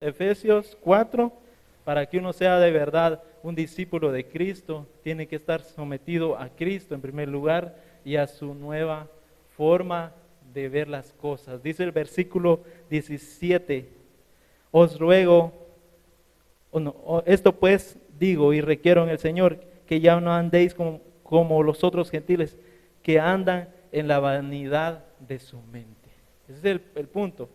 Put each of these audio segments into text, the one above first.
Efesios 4, para que uno sea de verdad un discípulo de Cristo, tiene que estar sometido a Cristo en primer lugar y a su nueva forma de ver las cosas. Dice el versículo 17, os ruego, esto pues digo y requiero en el Señor, que ya no andéis como los otros gentiles, que andan en la vanidad de su mente. Ese es el punto.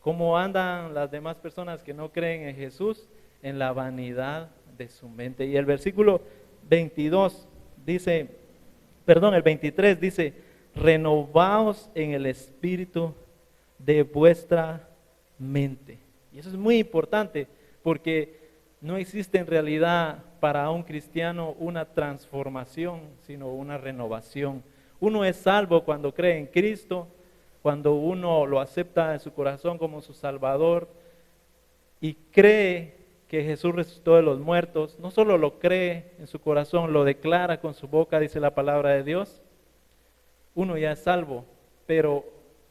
¿Cómo andan las demás personas que no creen en Jesús? En la vanidad de su mente. Y el versículo 22 dice, el 23 dice, renovaos en el espíritu de vuestra mente. Y eso es muy importante porque no existe en realidad para un cristiano una transformación, sino una renovación. Uno es salvo cuando cree en Cristo, cuando uno lo acepta en su corazón como su Salvador y cree que Jesús resucitó de los muertos. No solo lo cree en su corazón, lo declara con su boca, dice la palabra de Dios. Uno ya es salvo, pero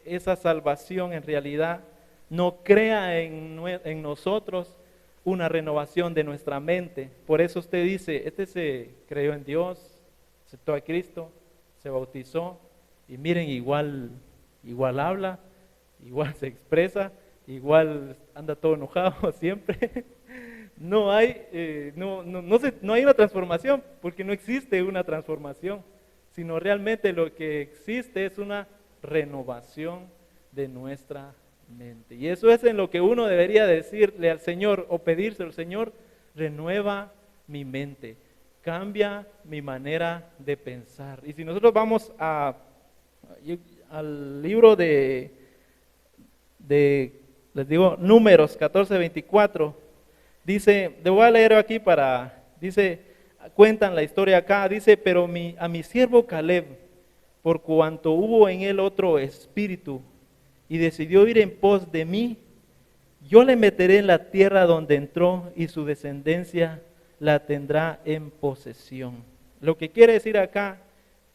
esa salvación en realidad no crea en nosotros una renovación de nuestra mente. Por eso usted dice, se creyó en Dios, aceptó a Cristo, se bautizó y miren, igual habla, igual se expresa, igual anda todo enojado siempre. No hay una transformación, porque no existe una transformación, sino realmente lo que existe es una renovación de nuestra mente. Y eso es en lo que uno debería decirle al Señor o pedírselo: Señor, renueva mi mente, cambia mi manera de pensar. Y si nosotros vamos al libro de les digo, Números 14:24, dice, le voy a leer aquí cuentan la historia acá, dice, pero a mi siervo Caleb, por cuanto hubo en él otro espíritu, y decidió ir en pos de mí, yo le meteré en la tierra donde entró, y su descendencia la tendrá en posesión. Lo que quiere decir acá,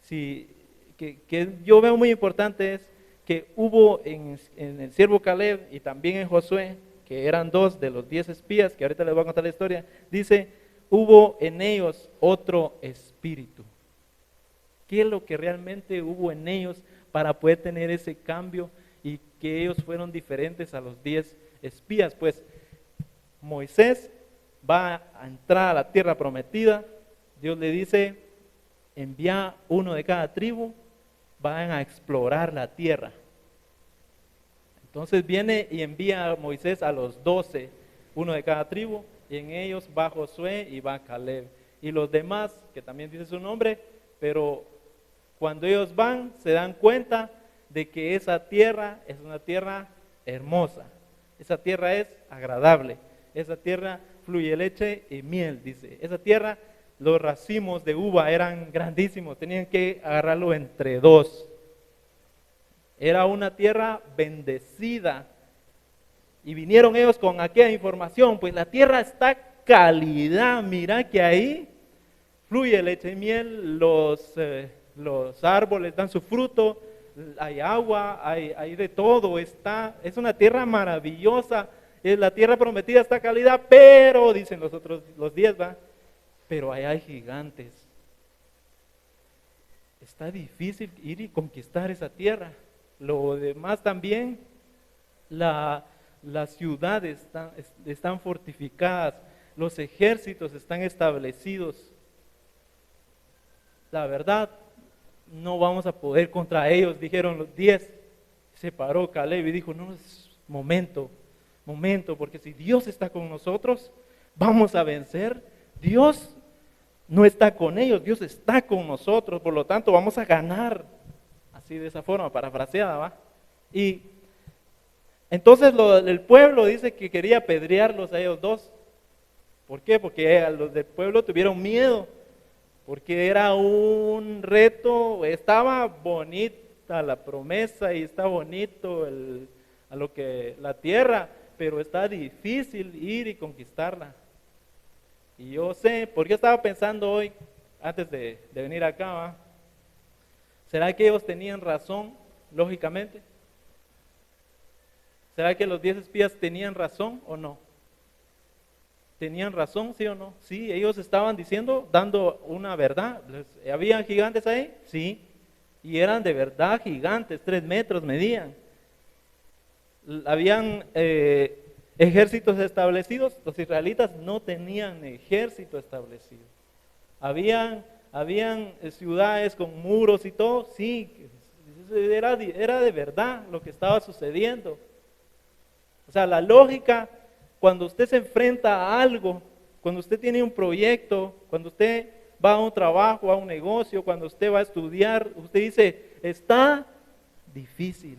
que yo veo muy importante, es que hubo en el siervo Caleb y también en Josué, que eran 2 de los 10 espías, que ahorita les voy a contar la historia, dice, hubo en ellos otro espíritu. ¿Qué es lo que realmente hubo en ellos para poder tener ese cambio y que ellos fueron diferentes a los 10 espías? Pues Moisés va a entrar a la tierra prometida. Dios le dice, envía uno de cada tribu, van a explorar la tierra. Entonces viene y envía a Moisés a los 12, uno de cada tribu, y en ellos va Josué y va Caleb. Y los demás, que también dice su nombre, pero cuando ellos van, se dan cuenta de que esa tierra es una tierra hermosa. Esa tierra es agradable. Esa tierra fluye leche y miel, dice. Esa tierra, los racimos de uva eran grandísimos, tenían que agarrarlo entre 2. Era una tierra bendecida. Y vinieron ellos con aquella información, pues la tierra está calidad, mira que ahí fluye leche y miel, los árboles dan su fruto, hay agua, hay de todo, es una tierra maravillosa, la tierra prometida está calidad, pero, dicen los 10, pero ahí hay gigantes. Está difícil ir y conquistar esa tierra. Lo demás también, las ciudades están fortificadas, los ejércitos están establecidos. La verdad, no vamos a poder contra ellos, dijeron los 10. Se paró Caleb y dijo, no, es momento, porque si Dios está con nosotros, vamos a vencer. Dios no está con ellos, Dios está con nosotros, por lo tanto vamos a ganar. Así de esa forma, parafraseada, Y entonces el pueblo dice que quería apedrearlos a ellos 2. ¿Por qué? Porque los del pueblo tuvieron miedo, porque era un reto, estaba bonita la promesa y está bonito la tierra, pero está difícil ir y conquistarla. Y yo sé, porque yo estaba pensando hoy, antes de venir acá, ¿será que ellos tenían razón, lógicamente? ¿Será que los 10 espías tenían razón o no? ¿Tenían razón, sí o no? Sí, ellos estaban diciendo, dando una verdad. ¿Habían gigantes ahí? Sí. Y eran de verdad gigantes, 3 metros medían. Habían ejércitos establecidos. Los israelitas no tenían ejército establecido. Habían ciudades con muros y todo. Sí, era de verdad lo que estaba sucediendo. O sea, la lógica, cuando usted se enfrenta a algo, cuando usted tiene un proyecto, cuando usted va a un trabajo, a un negocio, cuando usted va a estudiar, usted dice, está difícil.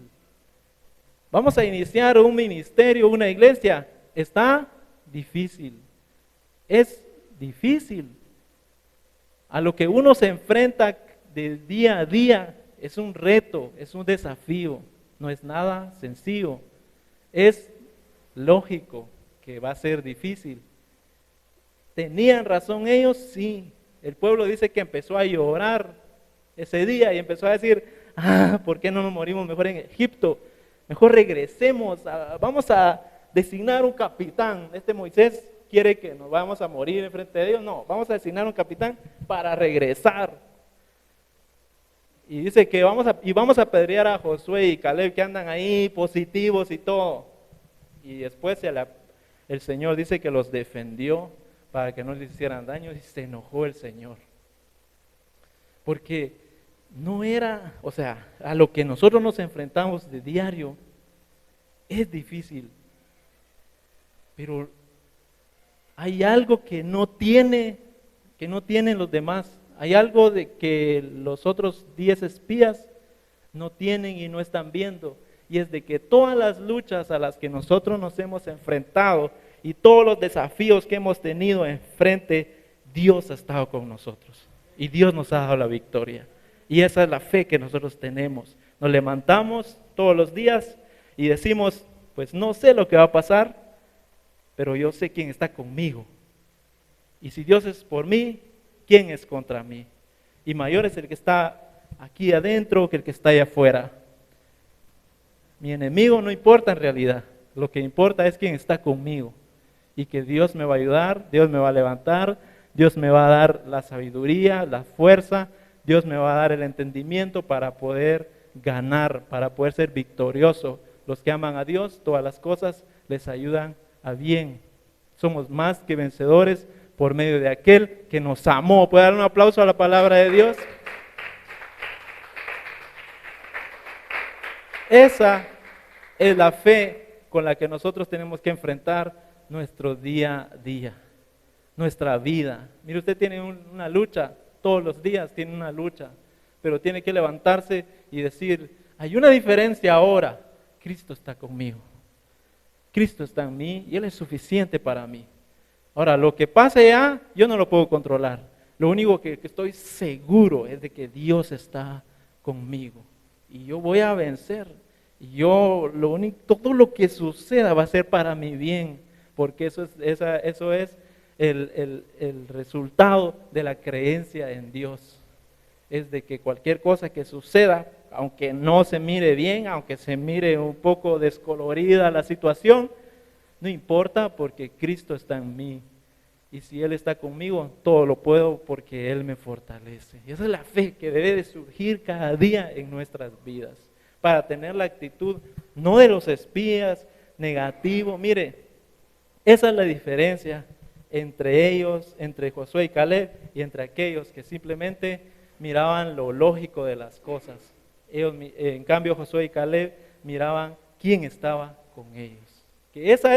Vamos a iniciar un ministerio, una iglesia, está difícil. Es difícil. A lo que uno se enfrenta de día a día es un reto, es un desafío, no es nada sencillo. Es lógico que va a ser difícil. ¿Tenían razón ellos? Sí. El pueblo dice que empezó a llorar ese día y empezó a decir, ¿por qué no nos morimos mejor en Egipto? Mejor regresemos, vamos a designar un capitán. Moisés quiere que nos vamos a morir en frente de Dios. No, vamos a designar un capitán para regresar. Y dice que vamos a apedrear a Josué y Caleb que andan ahí positivos y todo. Y después el Señor dice que los defendió para que no les hicieran daño y se enojó el Señor. Porque no era, o sea, a lo que nosotros nos enfrentamos de diario es difícil. Pero hay algo que no tienen los demás. Hay algo de que los otros 10 espías no tienen y no están viendo. Y es de que todas las luchas a las que nosotros nos hemos enfrentado y todos los desafíos que hemos tenido enfrente, Dios ha estado con nosotros. Y Dios nos ha dado la victoria. Y esa es la fe que nosotros tenemos. Nos levantamos todos los días y decimos, pues no sé lo que va a pasar, pero yo sé quién está conmigo. Y si Dios es por mí, ¿quién es contra mí? Y mayor es el que está aquí adentro que el que está allá afuera. Mi enemigo no importa en realidad. Lo que importa es quién está conmigo. Y que Dios me va a ayudar, Dios me va a levantar, Dios me va a dar la sabiduría, la fuerza, Dios me va a dar el entendimiento para poder ganar, para poder ser victorioso. Los que aman a Dios, todas las cosas les ayudan a bien. Somos más que vencedores por medio de aquel que nos amó. ¿Puede dar un aplauso a la palabra de Dios? Esa es la fe con la que nosotros tenemos que enfrentar nuestro día a día, nuestra vida. Mire, usted tiene una lucha, todos los días tiene una lucha, pero tiene que levantarse y decir, hay una diferencia ahora, Cristo está conmigo, Cristo está en mí y Él es suficiente para mí. Ahora, lo que pase ya, yo no lo puedo controlar. Lo único que estoy seguro es de que Dios está conmigo y yo voy a vencer. Y todo lo que suceda va a ser para mi bien, porque eso es el resultado de la creencia en Dios. Es de que cualquier cosa que suceda, aunque no se mire bien, aunque se mire un poco descolorida la situación, no importa porque Cristo está en mí. Y si Él está conmigo, todo lo puedo porque Él me fortalece. Y esa es la fe que debe de surgir cada día en nuestras vidas, para tener la actitud no de los espías, negativo. Mire, esa es la diferencia entre ellos, entre Josué y Caleb, y entre aquellos que simplemente miraban lo lógico de las cosas. Ellos, en cambio, Josué y Caleb miraban quién estaba con ellos. Que eso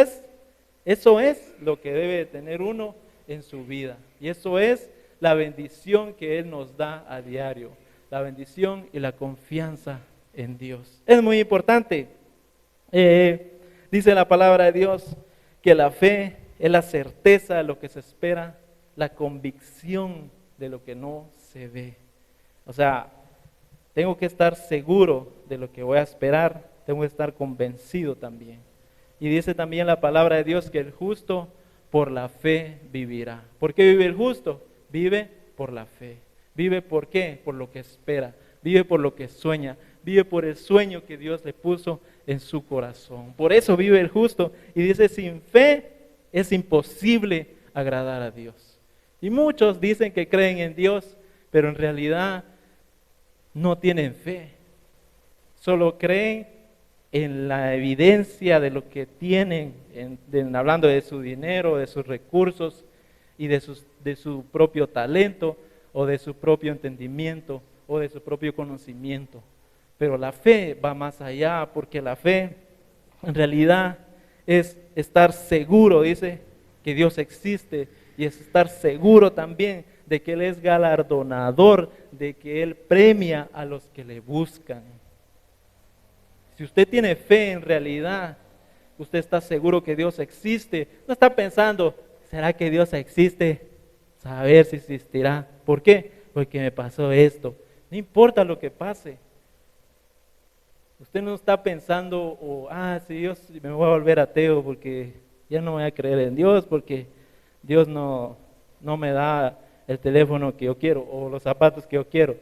es lo que debe tener uno en su vida. Y eso es la bendición que Él nos da a diario. La bendición y la confianza en Dios. Es muy importante. Dice la palabra de Dios que la fe es la certeza de lo que se espera, la convicción de lo que no se ve. O sea, tengo que estar seguro de lo que voy a esperar, tengo que estar convencido también. Y dice también la palabra de Dios que el justo por la fe vivirá. ¿Por qué vive el justo? Vive por la fe. ¿Vive por qué? Por lo que espera. Vive por lo que sueña. Vive por el sueño que Dios le puso en su corazón. Por eso vive el justo. Y dice, sin fe Es imposible agradar a Dios. Y muchos dicen que creen en Dios, pero en realidad no tienen fe. Solo creen en la evidencia de lo que tienen, hablando de su dinero, de sus recursos y de su propio talento o de su propio entendimiento o de su propio conocimiento. Pero la fe va más allá, porque la fe en realidad es estar seguro, dice, que Dios existe, y es estar seguro también de que Él es galardonador, de que Él premia a los que le buscan. Si usted tiene fe en realidad, usted está seguro que Dios existe, no está pensando, ¿será que Dios existe? Saber si existirá. ¿Por qué? Porque me pasó esto. No importa lo que pase. Usted no está pensando, si Dios, me voy a volver ateo porque ya no voy a creer en Dios, porque Dios no me da el teléfono que yo quiero o los zapatos que yo quiero.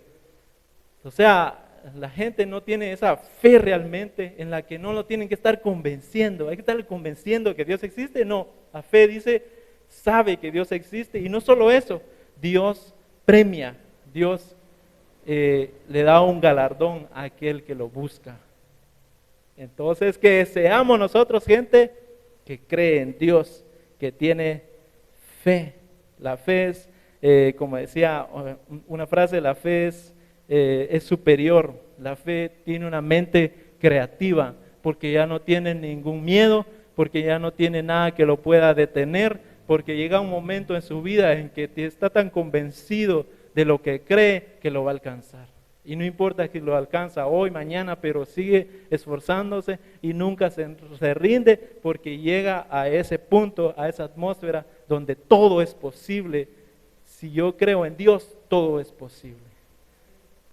O sea, la gente no tiene esa fe realmente en la que no lo tienen que estar convenciendo. Hay que estar convenciendo que Dios existe. No, la fe dice, sabe que Dios existe, y no solo eso, Dios premia, Dios le da un galardón a aquel que lo busca. Entonces, que seamos nosotros gente que cree en Dios, que tiene fe. La fe es, como decía una frase, la fe es superior. La fe tiene una mente creativa, porque ya no tiene ningún miedo, porque ya no tiene nada que lo pueda detener, porque llega un momento en su vida en que está tan convencido de lo que cree que lo va a alcanzar. Y no importa si lo alcanza hoy, mañana, pero sigue esforzándose y nunca se rinde, porque llega a ese punto, a esa atmósfera donde todo es posible. Si yo creo en Dios, todo es posible.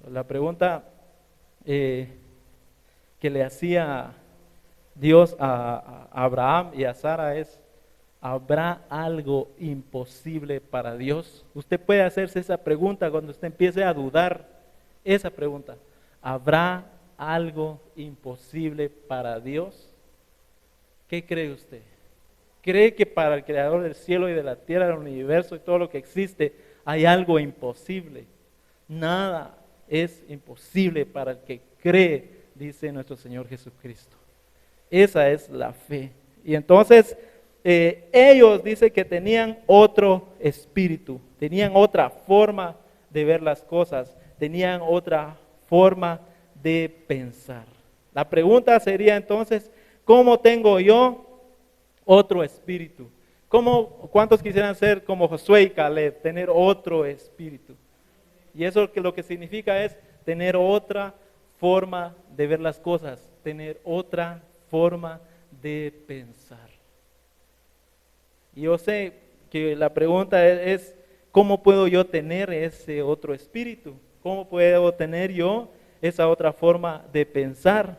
La pregunta que le hacía Dios a Abraham y a Sara es, ¿habrá algo imposible para Dios? Usted puede hacerse esa pregunta cuando usted empiece a dudar. Esa pregunta, ¿habrá algo imposible para Dios? ¿Qué cree usted? ¿Cree que para el Creador del cielo y de la tierra, del universo y todo lo que existe, hay algo imposible? Nada es imposible para el que cree, dice nuestro Señor Jesucristo. Esa es la fe. Y entonces ellos dice que tenían otro espíritu, tenían otra forma de ver las cosas, tenían otra forma de pensar. La pregunta sería entonces, ¿cómo tengo yo otro espíritu? ¿Cuántos quisieran ser como Josué y Caleb, tener otro espíritu? Y eso lo que significa es tener otra forma de ver las cosas, tener otra forma de pensar. Y yo sé que la pregunta es, ¿cómo puedo yo tener ese otro espíritu? ¿Cómo puedo tener yo esa otra forma de pensar?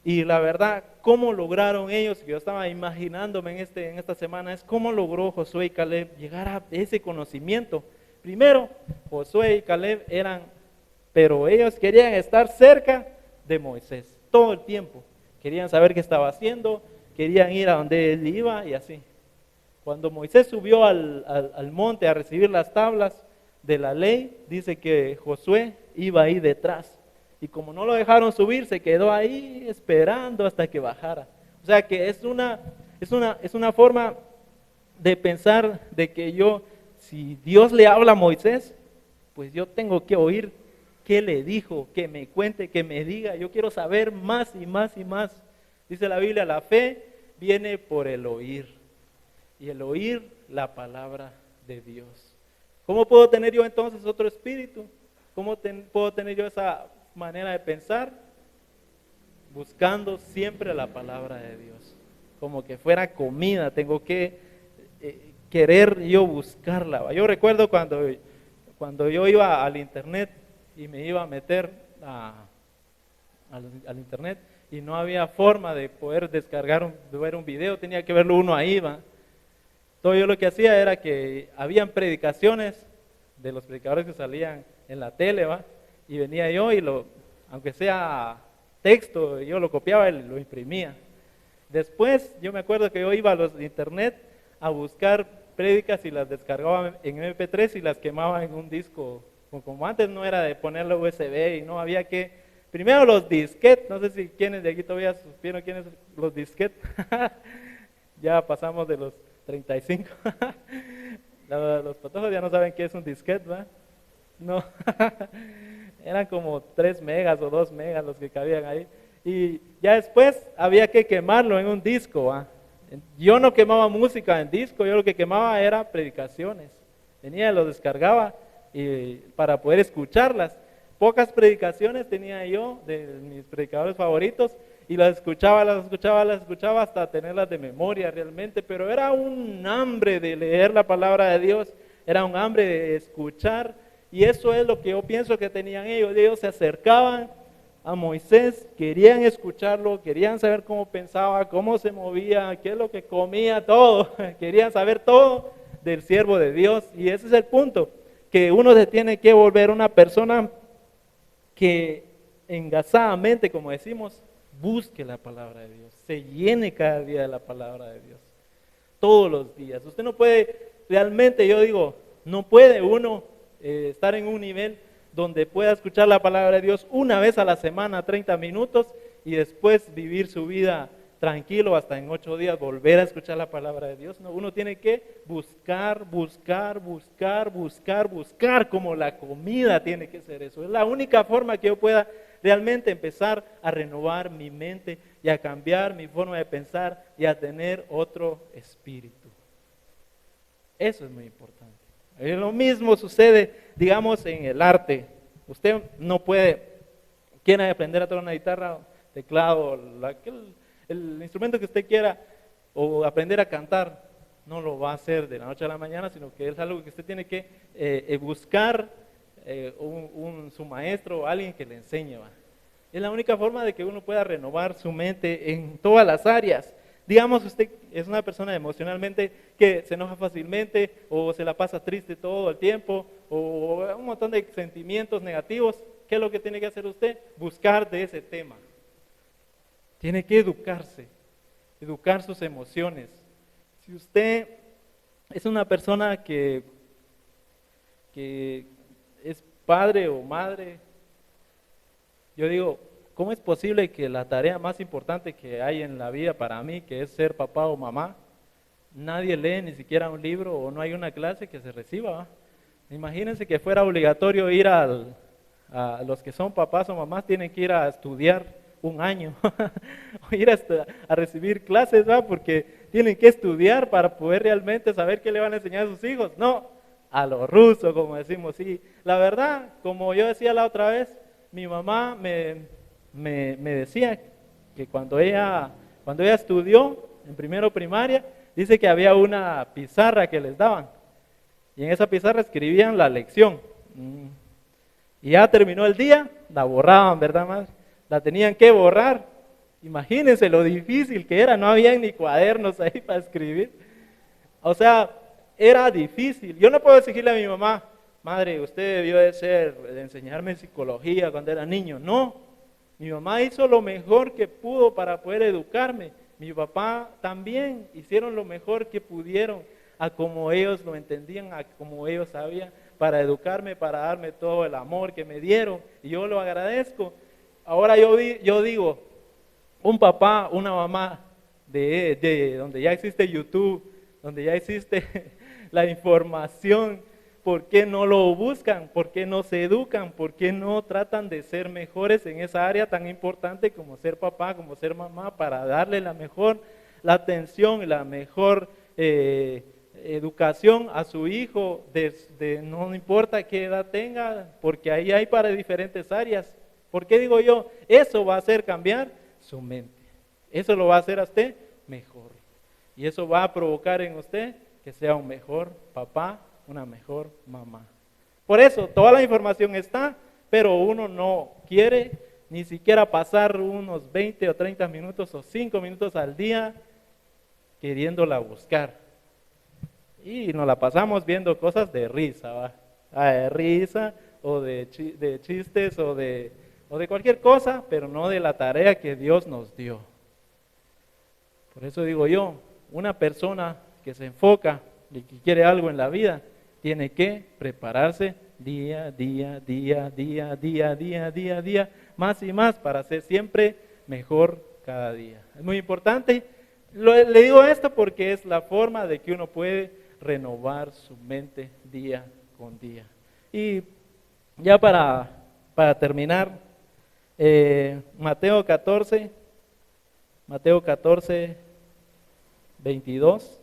Y la verdad, ¿cómo lograron ellos? Yo estaba imaginándome en esta semana, es cómo logró Josué y Caleb llegar a ese conocimiento. Primero, Josué y Caleb pero ellos querían estar cerca de Moisés todo el tiempo. Querían saber qué estaba haciendo, querían ir a donde él iba y así. Cuando Moisés subió al monte a recibir las tablas de la ley, dice que Josué iba ahí detrás. Y como no lo dejaron subir, se quedó ahí esperando hasta que bajara. O sea que es una forma de pensar de que si Dios le habla a Moisés, pues yo tengo que oír qué le dijo, que me cuente, que me diga. Yo quiero saber más y más y más. Dice la Biblia, la fe viene por el oír. Y el oír la palabra de Dios. ¿Cómo puedo tener yo entonces otro espíritu? ¿Cómo puedo tener yo esa manera de pensar? Buscando siempre la palabra de Dios. Como que fuera comida, tengo que querer yo buscarla. Yo recuerdo cuando yo iba al internet y me iba a meter al internet y no había forma de poder ver un video, tenía que verlo uno ahí, ¿va? Entonces yo lo que hacía era que habían predicaciones de los predicadores que salían en la tele, ¿va? Y venía yo y aunque sea texto, yo lo copiaba y lo imprimía. Después, yo me acuerdo que yo iba a los de internet a buscar prédicas y las descargaba en MP3 y las quemaba en un disco. Como antes no era de ponerlo USB y no había que... Primero los disquetes, no sé si quienes de aquí todavía supieron quiénes los disquetes. Ya pasamos de los 35. Los patojos ya no saben qué es un disquete, ¿verdad? No. Eran como 3 megas o 2 megas los que cabían ahí. Y ya después había que quemarlo en un disco, ¿va? Yo no quemaba música en disco, yo lo que quemaba era predicaciones. Venía, lo descargaba y para poder escucharlas. Pocas predicaciones tenía yo de mis predicadores favoritos y las escuchaba hasta tenerlas de memoria realmente, pero era un hambre de leer la palabra de Dios, era un hambre de escuchar, y eso es lo que yo pienso que tenían ellos. Ellos se acercaban a Moisés, querían escucharlo, querían saber cómo pensaba, cómo se movía, qué es lo que comía, todo, querían saber todo del siervo de Dios. Y ese es el punto, que uno se tiene que volver una persona que engasadamente, como decimos, busque la palabra de Dios, se llene cada día de la palabra de Dios, todos los días. Usted no puede, realmente yo digo, no puede uno estar en un nivel donde pueda escuchar la palabra de Dios una vez a la semana, 30 minutos, y después vivir su vida tranquilo hasta en 8 días volver a escuchar la palabra de Dios. No, uno tiene que buscar, como la comida tiene que ser eso. Es la única forma que yo pueda realmente empezar a renovar mi mente y a cambiar mi forma de pensar y a tener otro espíritu. Eso es muy importante. Lo mismo sucede, digamos, en el arte. Usted no puede, quiere aprender a tocar una guitarra, teclado, el instrumento que usted quiera, o aprender a cantar, no lo va a hacer de la noche a la mañana, sino que es algo que usted tiene que buscar su maestro o alguien que le enseñe. ¿Va? Es la única forma de que uno pueda renovar su mente en todas las áreas. Digamos, usted es una persona emocionalmente que se enoja fácilmente o se la pasa triste todo el tiempo o un montón de sentimientos negativos. ¿Qué es lo que tiene que hacer usted? Buscar de ese tema. Tiene que educarse, educar sus emociones. Si usted es una persona que es padre o madre, yo digo, ¿cómo es posible que la tarea más importante que hay en la vida para mí, que es ser papá o mamá, nadie lee ni siquiera un libro o no hay una clase que se reciba? ¿Va? Imagínense que fuera obligatorio ir a los que son papás o mamás, tienen que ir a estudiar un año, o ir a recibir clases, ¿va? Porque tienen que estudiar para poder realmente saber qué le van a enseñar a sus hijos. No, a lo ruso, como decimos. Sí, la verdad, como yo decía la otra vez, mi mamá me decía que cuando ella estudió en primero primaria, dice que había una pizarra que les daban y en esa pizarra escribían la lección y ya terminó el día, la borraban, ¿verdad, madre? La tenían que borrar. Imagínense lo difícil que era, no había ni cuadernos ahí para escribir. O sea, era difícil. Yo no puedo exigirle a mi mamá, madre, usted debió de enseñarme psicología cuando era niño. No, mi mamá hizo lo mejor que pudo para poder educarme. Mi papá también hicieron lo mejor que pudieron, a como ellos lo entendían, a como ellos sabían, para educarme, para darme todo el amor que me dieron. Y yo lo agradezco. Ahora yo digo, un papá, una mamá de donde ya existe YouTube, donde ya existe la información, ¿por qué no lo buscan? ¿Por qué no se educan? ¿Por qué no tratan de ser mejores en esa área tan importante como ser papá, como ser mamá, para darle la atención y la mejor educación a su hijo, no importa qué edad tenga, porque ahí hay para diferentes áreas? ¿Por qué digo yo? Eso va a hacer cambiar su mente. Eso lo va a hacer a usted mejor. Y eso va a provocar en usted que sea un mejor papá, una mejor mamá. Por eso, toda la información está, pero uno no quiere ni siquiera pasar unos 20 o 30 minutos o 5 minutos al día queriéndola buscar. Y nos la pasamos viendo cosas de risa, ¿va? De risa o de chistes o de cualquier cosa, pero no de la tarea que Dios nos dio. Por eso digo yo, una persona que se enfoca y que quiere algo en la vida, tiene que prepararse día, más y más para ser siempre mejor cada día. Es muy importante. Le digo esto porque es la forma de que uno puede renovar su mente día con día. Y ya para terminar, Mateo 14, 22.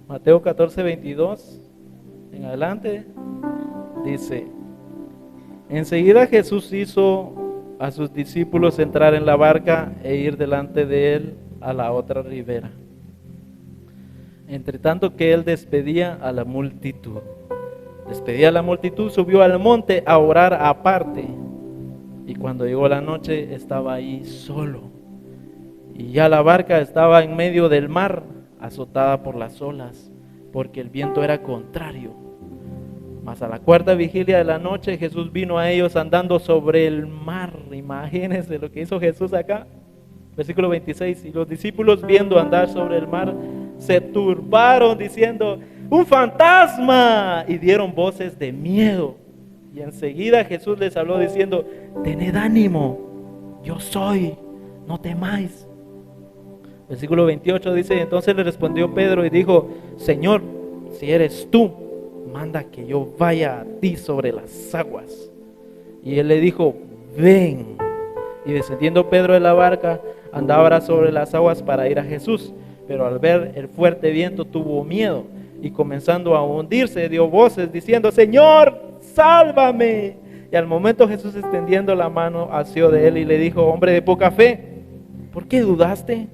Mateo 14, 22 en adelante dice: enseguida Jesús hizo a sus discípulos entrar en la barca e ir delante de él a la otra ribera, entre tanto que él despedía a la multitud. Subió al monte a orar aparte, y cuando llegó la noche estaba ahí solo, y ya la barca estaba en medio del mar, azotada por las olas, porque el viento era contrario. Mas a la cuarta vigilia de la noche Jesús vino a ellos andando sobre el mar. Imagínense lo que hizo Jesús acá. Versículo 26, y los discípulos viendo andar sobre el mar se turbaron diciendo: ¡un fantasma! Y dieron voces de miedo. Y enseguida Jesús les habló diciendo: tened ánimo, yo soy, no temáis. Versículo 28 dice: entonces le respondió Pedro y dijo: Señor, si eres tú, manda que yo vaya a ti sobre las aguas. Y él le dijo: ven. Y descendiendo Pedro de la barca, andaba sobre las aguas para ir a Jesús, pero al ver el fuerte viento tuvo miedo, y comenzando a hundirse dio voces diciendo: Señor, sálvame. Y al momento Jesús, extendiendo la mano, asió de él y le dijo: hombre de poca fe, ¿por qué dudaste?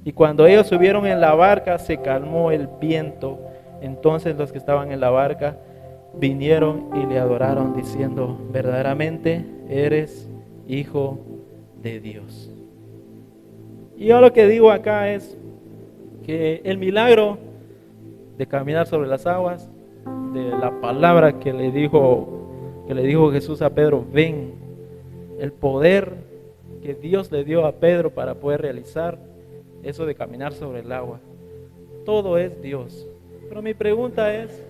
Y cuando ellos subieron en la barca, se calmó el viento. Entonces los que estaban en la barca vinieron y le adoraron diciendo: verdaderamente eres Hijo de Dios. Y yo lo que digo acá es que el milagro de caminar sobre las aguas, de la palabra que le dijo Jesús a Pedro: ven, el poder que Dios le dio a Pedro para poder realizar eso de caminar sobre el agua, todo es Dios. Pero mi pregunta es: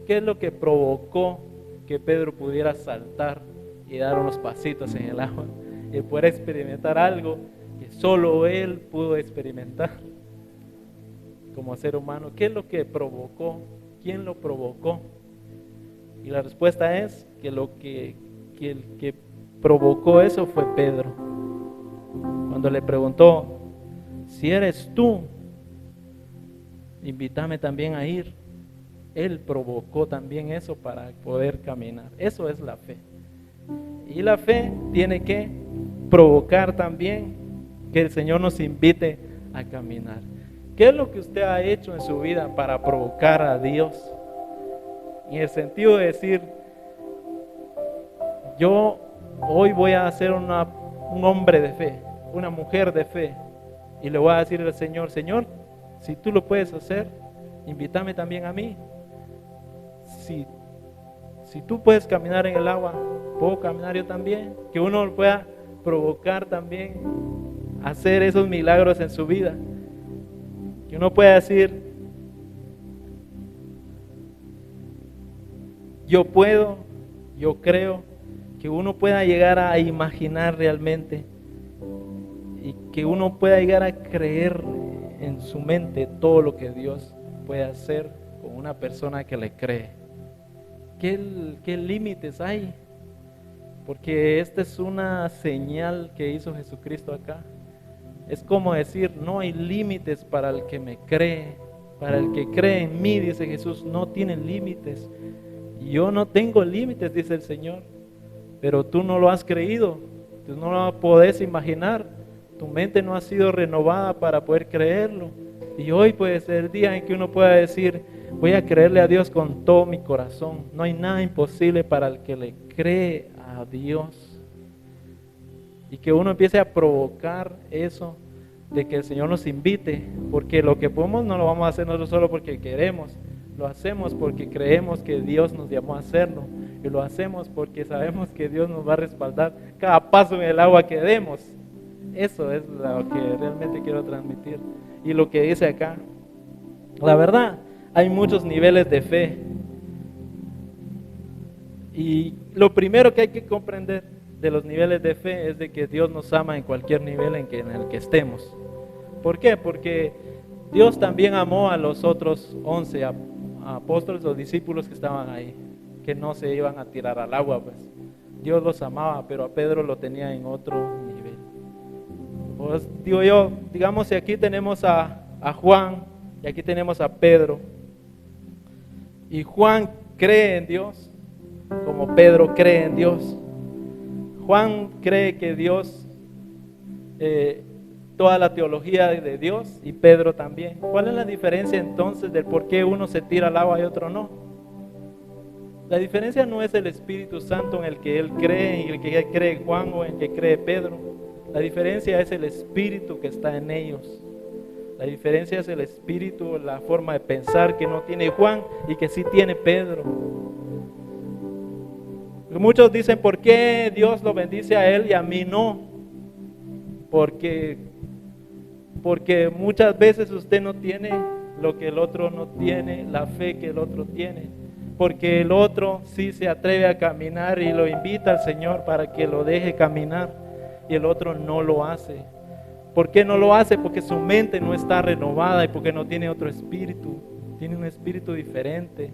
¿qué es lo que provocó que Pedro pudiera saltar y dar unos pasitos en el agua y poder experimentar algo que solo él pudo experimentar como ser humano? ¿Qué es lo que provocó? ¿Quién lo provocó? Y la respuesta es que el que provocó eso fue Pedro. Cuando le preguntó: si eres tú, invítame también a ir. Él provocó también eso para poder caminar. Eso es la fe. Y la fe tiene que provocar también que el Señor nos invite a caminar. ¿Qué es lo que usted ha hecho en su vida para provocar a Dios? En el sentido de decir: yo hoy voy a ser un hombre de fe, una mujer de fe, y le voy a decir al Señor: Señor, si tú lo puedes hacer, invítame también a mí. Si tú puedes caminar en el agua, ¿puedo caminar yo también? Que uno pueda provocar también hacer esos milagros en su vida. Que uno pueda decir: yo puedo, yo creo. Que uno pueda llegar a imaginar realmente, y que uno pueda llegar a creer en su mente todo lo que Dios puede hacer con una persona que le cree. ¿Qué límites hay? Porque esta es una señal que hizo Jesucristo acá. Es como decir: no hay límites para el que me cree. Para el que cree en mí, dice Jesús, no tiene límites. Yo no tengo límites, dice el Señor. Pero tú no lo has creído, tú no lo podés imaginar. Tu mente no ha sido renovada para poder creerlo. Y hoy puede ser el día en que uno pueda decir: voy a creerle a Dios con todo mi corazón. No hay nada imposible para el que le cree a Dios. y que uno empiece a provocar eso, de que el Señor nos invite, porque lo que podemos no lo vamos a hacer nosotros solo porque queremos, lo hacemos porque creemos que Dios nos llamó a hacerlo, y lo hacemos porque sabemos que Dios nos va a respaldar cada paso en el agua que demos. Eso es lo que realmente quiero transmitir. Y lo que dice acá, la verdad, hay muchos niveles de fe, y lo primero que hay que comprender de los niveles de fe es de que Dios nos ama en cualquier nivel en el que estemos. ¿Por qué? Porque Dios también amó a los otros 11 apóstoles o discípulos que estaban ahí, que no se iban a tirar al agua, pues. Dios los amaba, pero a Pedro lo tenía en otro nivel. Pues digo yo, digamos, si aquí tenemos a Juan y aquí tenemos a Pedro, y Juan cree en Dios como Pedro cree en Dios. Juan cree que Dios, toda la teología de Dios, y Pedro también. ¿Cuál es la diferencia entonces del por qué uno se tira al agua y otro no? La diferencia no es el Espíritu Santo en el que él cree, en el que cree Juan o en el que cree Pedro. La diferencia es el Espíritu que está en ellos. La diferencia es el Espíritu, la forma de pensar que no tiene Juan y que sí tiene Pedro. Muchos dicen, ¿por qué Dios lo bendice a él y a mí no? Porque muchas veces usted no tiene lo que el otro no tiene, la fe que el otro tiene. Porque el otro sí se atreve a caminar y lo invita al Señor para que lo deje caminar, y el otro no lo hace. ¿Por qué no lo hace? Porque su mente no está renovada y porque no tiene otro espíritu, tiene un espíritu diferente.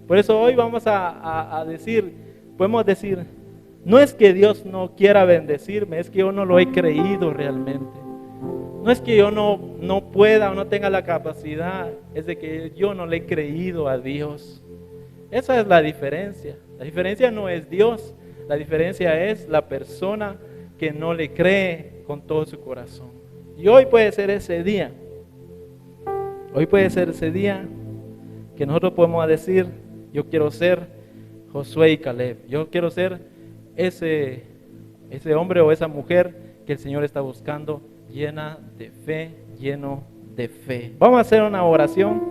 Por eso hoy vamos a decir, podemos decir, no es que Dios no quiera bendecirme, es que yo no lo he creído realmente. No es que yo no pueda o no tenga la capacidad, es de que yo no le he creído a Dios. Esa es la diferencia. La diferencia no es Dios, la diferencia es la persona que no le cree con todo su corazón. Y hoy puede ser ese día. Hoy puede ser ese día que nosotros podemos decir, yo quiero ser Josué y Caleb. Yo quiero ser ese hombre o esa mujer que el Señor está buscando, llena de fe, lleno de fe. Vamos a hacer una oración.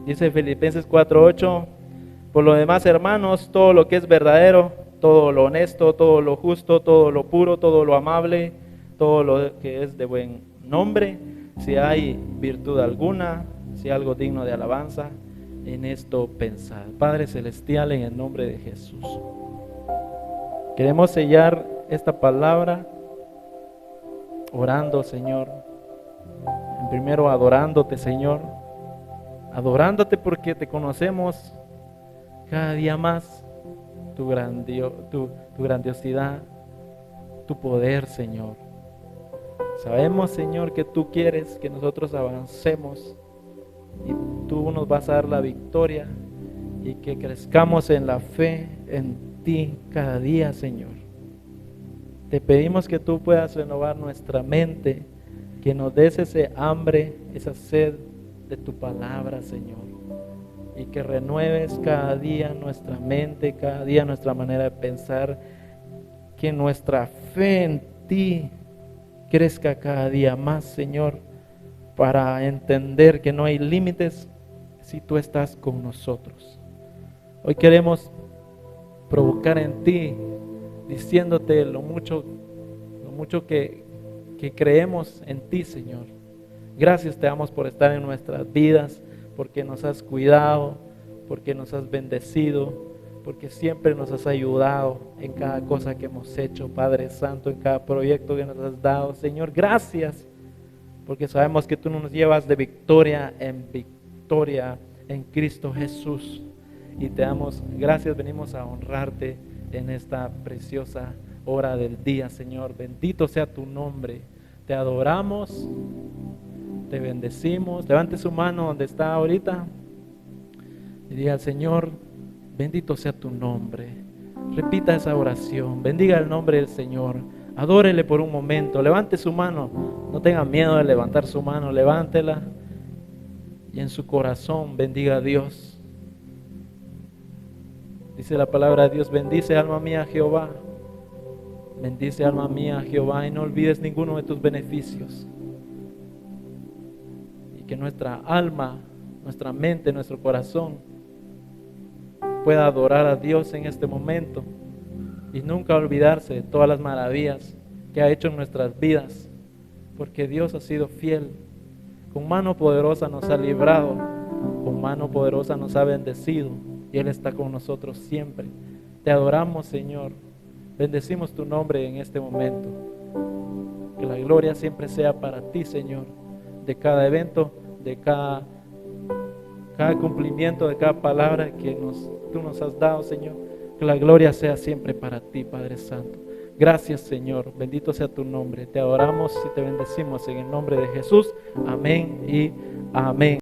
Dice Filipenses 4:8, por lo demás, hermanos, todo lo que es verdadero, todo lo honesto, todo lo justo, todo lo puro, todo lo amable, todo lo que es de buen nombre, si hay virtud alguna, si hay algo digno de alabanza, en esto pensar. Padre Celestial, en el nombre de Jesús, queremos sellar esta palabra orando, Señor. Primero adorándote, Señor, adorándote porque te conocemos cada día más, tu grandiosidad, tu poder, Señor. Sabemos, Señor, que tú quieres que nosotros avancemos y tú nos vas a dar la victoria y que crezcamos en la fe en ti cada día, Señor. Te pedimos que tú puedas renovar nuestra mente, que nos des ese hambre, esa sed de tu palabra, Señor, y que renueves cada día nuestra mente, cada día nuestra manera de pensar, que nuestra fe en ti crezca cada día más, Señor, para entender que no hay límites si tú estás con nosotros. Hoy queremos provocar en ti, diciéndote lo mucho que creemos en ti, Señor. Gracias te damos por estar en nuestras vidas, porque nos has cuidado, porque nos has bendecido, porque siempre nos has ayudado en cada cosa que hemos hecho, Padre Santo, en cada proyecto que nos has dado. Señor, gracias, porque sabemos que tú nos llevas de victoria en Cristo Jesús. Y te damos gracias, venimos a honrarte en esta preciosa hora del día, Señor. Bendito sea tu nombre. Te adoramos, te bendecimos. Levante su mano donde está ahorita y diga al Señor, bendito sea tu nombre. Repita esa oración, bendiga el nombre del Señor. Adórele por un momento, levante su mano. No tenga miedo de levantar su mano, levántela y en su corazón bendiga a Dios. Dice la palabra de Dios: bendice alma mía a Jehová. Bendice alma mía a Jehová y no olvides ninguno de tus beneficios. Y que nuestra alma, nuestra mente, nuestro corazón pueda adorar a Dios en este momento y nunca olvidarse de todas las maravillas que ha hecho en nuestras vidas, porque Dios ha sido fiel. Con mano poderosa nos ha librado, con mano poderosa nos ha bendecido y Él está con nosotros siempre. Te adoramos, Señor. Bendecimos tu nombre en este momento. Que la gloria siempre sea para ti, Señor, de cada evento, de cada cumplimiento, de cada palabra que tú nos has dado, Señor. Que la gloria sea siempre para ti, Padre Santo. Gracias, Señor. Bendito sea tu nombre. Te adoramos y te bendecimos en el nombre de Jesús. Amén y amén.